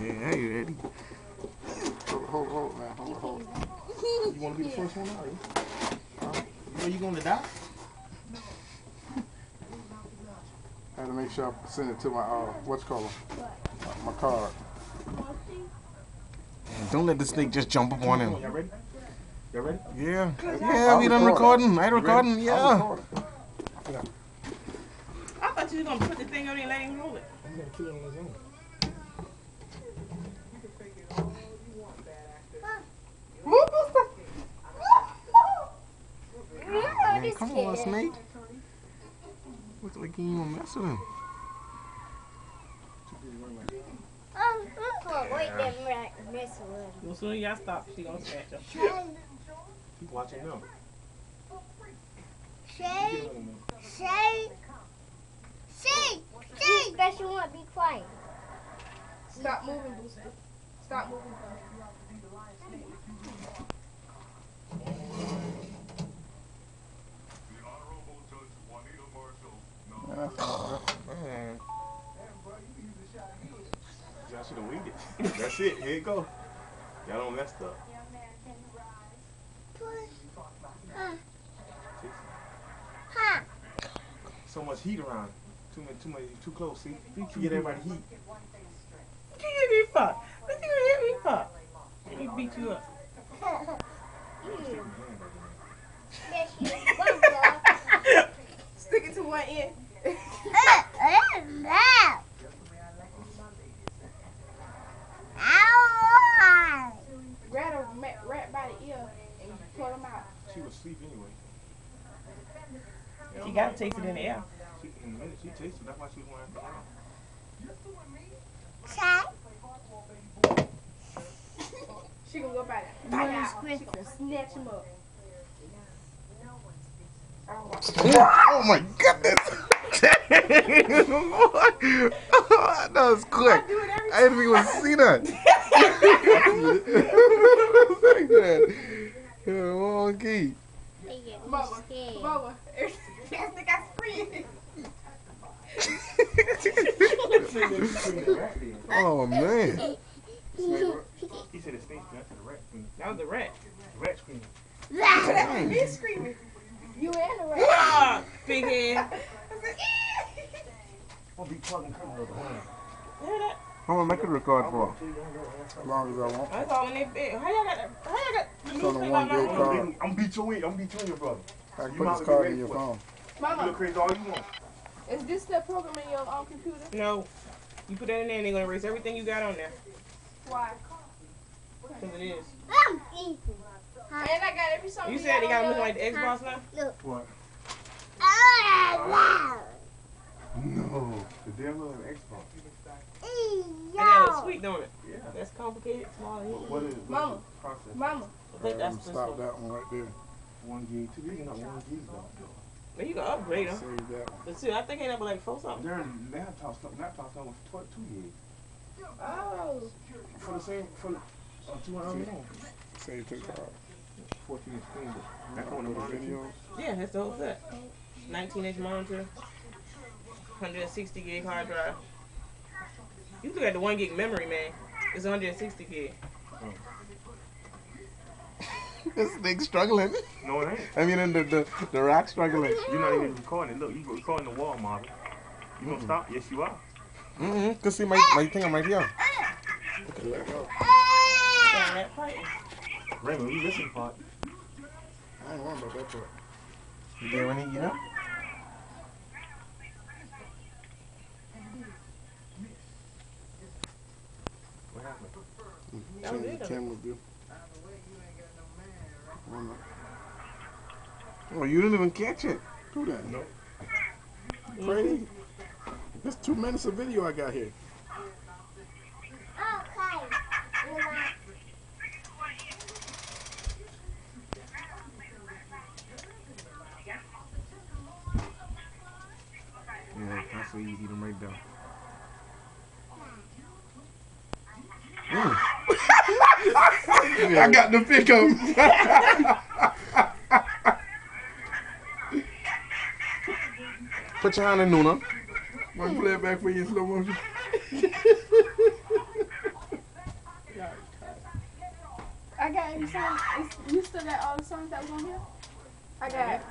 Yeah, you ready? Hold, man. Hold. You want to be the first one out, you know you going to die? I had to make sure I send it to my, my card. Don't let the snake just jump up on him. Y'all ready? Y'all ready? Yeah. Yeah, we done recording. I recording, yeah. I thought you were going to put the thing on there and let him roll it. I'm going to kill him on his own. Man, come on, snake. Looks like you ain't even mess with him. As soon as y'all stop, she gonna snatch him. Keep watching them. Say, but you want to be quiet. Stop moving, Booster. Stop moving. Man. Y'all should have waited. That's it. Here you go. Y'all don't mess up. So much heat around. Too close. See? You get everybody heat. What you hit me for? What you hit me for? Let me beat you up. Stick it to one end. Grab a rat by the ear and pull him out. She was asleep anyway. She got to taste it in the air. In a minute, she tasted it. That's why she was wearing it. She gonna go by that. She gonna snatch him up. Oh my goodness! That was quick. I didn't even see that. Like that. Wrong key. Mama. Yes, they got screaming. Oh man. He said it stinks. That's the rat screaming. That was the rat. The rat screaming. He's screaming. You and the rat. Ah, big head. I'll be plugging her over. Hear that? How long I could record for? As long as I want. That's all in their bed. How y'all got the It's on the one gig card. I'm beat your brother. I can put this card in your phone. You Mama, look crazy all you want. is this the program in your computer? No. You put that in there and they're going to erase everything you got on there. Why? Because it is. And I got every song. You said they got them looking like the Xbox now? What? No. The devil of Xbox. They got a sweet, don't it? Yeah. That's complicated, small. What is Mama. the process? Mama. I think that's the Stop that one right there. 1 gig. 2 gigs, not 1 gig though. Well, you can upgrade them. Save that one. But see, I think ain't up like 4 something. There are laptops come with 2 gigs. Oh. For the same, for 200 more. Save to the card. 14 inch screen. That's on the videos. Yeah, that's the whole set. 19-inch monitor, 160 gig hard drive. You look at the 1 gig memory, man. It's 160 gig. This thing's struggling. No, it ain't. I mean, the rack struggling. You're not even recording it. Look, you're recording the wall model. You gonna stop? Yes, you are. Cause see my thing, I'm right here. Yeah, that fighting. Raymond, we listen part. I don't know about that part. You get when he get up? What happened? Change the camera view. Oh, you didn't even catch it. Do that. No. Crazy. That's 2 minutes of video I got here. Yeah, that's so easy to right down. I got the pick up. Put your hand in Nuna. Want to play it back for you in slow motion? I got every song. You still got all the songs that was on here? I got